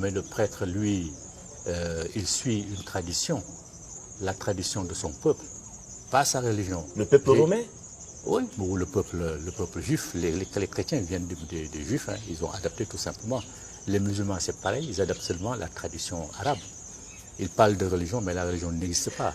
Mais le prêtre, lui, il suit une tradition, la tradition de son peuple, pas sa religion. Le peuple romain? Oui, ou le peuple juif. Les chrétiens viennent des juifs, hein, ils ont adapté tout simplement. Les musulmans, c'est pareil, ils adaptent seulement la tradition arabe. Ils parlent de religion, mais la religion n'existe pas.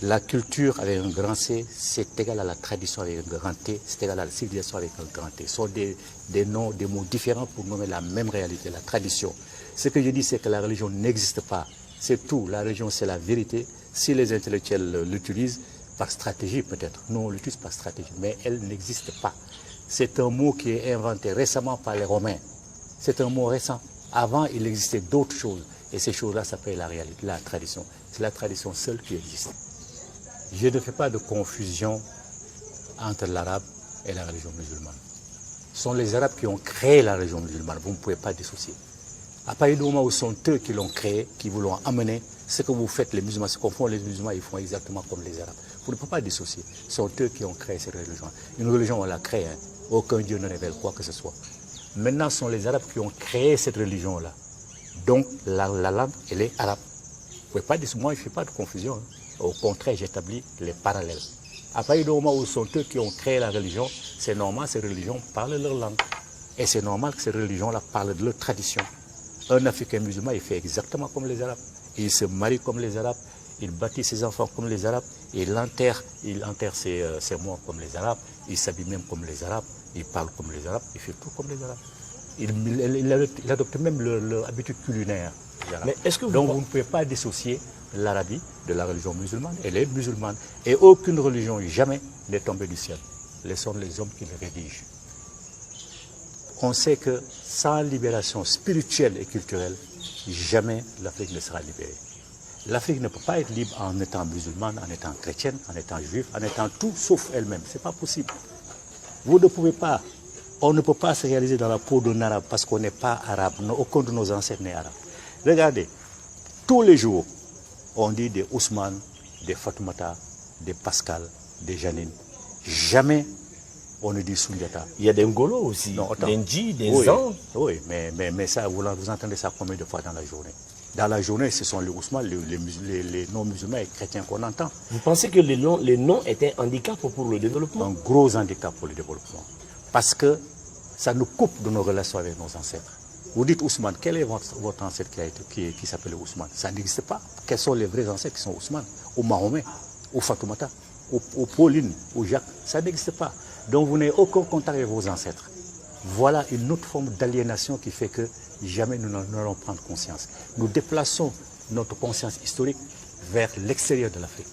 La culture avec un grand C, c'est égal à la tradition avec un grand T, c'est égal à la civilisation avec un grand T. Ce sont des noms, des mots différents pour nommer la même réalité, la tradition. Ce que je dis, c'est que la religion n'existe pas. C'est tout. La religion, c'est la vérité. Si les intellectuels l'utilisent, par stratégie peut-être. Nous, on l'utilise par stratégie, mais elle n'existe pas. C'est un mot qui est inventé récemment par les Romains. C'est un mot récent. Avant, il existait d'autres choses. Et ces choses-là s'appellent la réalité, la tradition. C'est la tradition seule qui existe. Je ne fais pas de confusion entre l'arabe et la religion musulmane. Ce sont les Arabes qui ont créé la religion musulmane. Vous ne pouvez pas dissocier. À partir du moment où ce sont eux qui l'ont créé, qui vous l'ont amené, ce que vous faites, les musulmans, ce qu'on fait, les musulmans, ils font exactement comme les Arabes. Vous ne pouvez pas dissocier. Ce sont eux qui ont créé cette religion. Une religion, on l'a créée. Hein. Aucun Dieu ne révèle quoi que ce soit. Maintenant, ce sont les Arabes qui ont créé cette religion-là. Donc, la langue, elle est arabe. Vous ne pouvez pas dire, moi, je ne fais pas de confusion. Hein. Au contraire, j'établis les parallèles. À partir du moment où ce sont eux qui ont créé la religion, c'est normal, ces religions parlent leur langue. Et c'est normal que ces religions-là parlent de leur tradition. Un Africain musulman, il fait exactement comme les Arabes. Il se marie comme les Arabes, il bâtit ses enfants comme les Arabes, il enterre ses morts comme les Arabes, il s'habille même comme les Arabes, il parle comme les Arabes, il fait tout comme les Arabes. Il adopte même leur habitude culinaire. Mais est-ce que Donc vous ne pouvez pas dissocier l'Arabie de la religion musulmane. Elle est musulmane. Et aucune religion jamais n'est tombée du ciel. Ce sont les hommes qui le rédigent. On sait que sans libération spirituelle et culturelle, jamais l'Afrique ne sera libérée. L'Afrique ne peut pas être libre en étant musulmane, en étant chrétienne, en étant juif, en étant tout sauf elle-même. Ce n'est pas possible. Vous ne pouvez pas. On ne peut pas se réaliser dans la peau d'un arabe parce qu'on n'est pas arabe. Aucun de nos ancêtres n'est arabe. Regardez, tous les jours, on dit des Ousmane, des Fatoumata, des Pascal, des Janine. Jamais on ne dit Sundiata. Il y a des Ngolo aussi, des Ndji, des Zan. Oui, mais ça, vous entendez ça combien de fois dans la journée? Dans la journée, ce sont les Ousmane, les non-musulmans et chrétiens qu'on entend. Vous pensez que les noms étaient un handicap pour le développement? Un gros handicap pour le développement. Parce que ça nous coupe de nos relations avec nos ancêtres. Vous dites Ousmane, quel est votre ancêtre qui s'appelle Ousmane? Ça n'existe pas. Quels sont les vrais ancêtres qui sont Ousmane, ou Mahomet, ou Fatoumata, ou Pauline, ou Jacques? Ça n'existe pas. Donc vous n'avez aucun contact avec vos ancêtres. Voilà une autre forme d'aliénation qui fait que jamais nous n'allons prendre conscience. Nous déplaçons notre conscience historique vers l'extérieur de l'Afrique.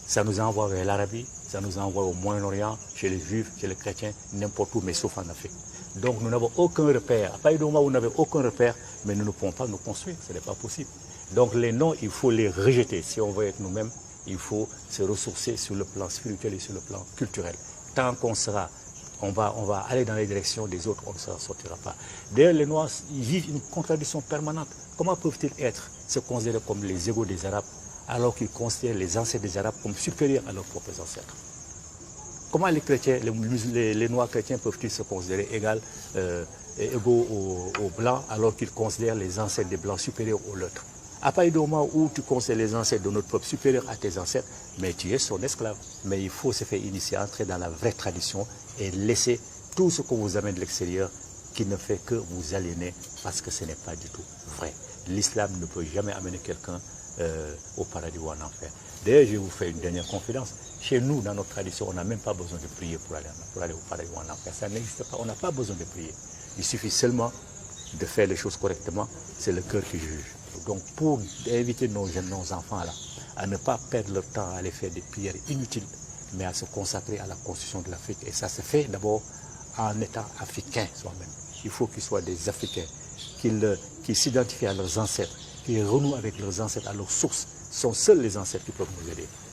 Ça nous envoie vers l'Arabie, ça nous envoie au Moyen-Orient, chez les Juifs, chez les chrétiens, n'importe où, mais sauf en Afrique. Donc nous n'avons aucun repère. À partir du moment où vous n'avez aucun repère, mais nous ne pouvons pas nous construire, ce n'est pas possible. Donc les noms, il faut les rejeter. Si on veut être nous-mêmes, il faut se ressourcer sur le plan spirituel et sur le plan culturel. Tant qu'on sera, on va aller dans les directions des autres, on ne s'en sortira pas. D'ailleurs, les Noirs, ils vivent une contradiction permanente. Comment peuvent-ils se considérer comme les égaux des Arabes, alors qu'ils considèrent les ancêtres des Arabes comme supérieurs à leurs propres ancêtres? Comment les chrétiens, les Noirs chrétiens peuvent-ils se considérer égaux aux Blancs, alors qu'ils considèrent les ancêtres des Blancs supérieurs aux leurs? À partir du moment où tu considères les ancêtres de notre peuple supérieurs à tes ancêtres, mais tu es son esclave. Mais il faut se faire initier, entrer dans la vraie tradition et laisser tout ce qu'on vous amène de l'extérieur qui ne fait que vous aliéner parce que ce n'est pas du tout vrai. L'islam ne peut jamais amener quelqu'un au paradis ou en enfer. D'ailleurs, je vais vous faire une dernière confidence. Chez nous, dans notre tradition, on n'a même pas besoin de prier pour aller au paradis ou en enfer. Ça n'existe pas. On n'a pas besoin de prier. Il suffit seulement de faire les choses correctement. C'est le cœur qui juge. Donc, pour inviter nos enfants là, à ne pas perdre leur temps à aller faire des prières inutiles, mais à se consacrer à la construction de l'Afrique. Et ça se fait d'abord en étant africain soi-même. Il faut qu'ils soient des Africains, qu'ils s'identifient à leurs ancêtres, qu'ils renouent avec leurs ancêtres, à leurs sources. Ce sont seuls les ancêtres qui peuvent nous aider.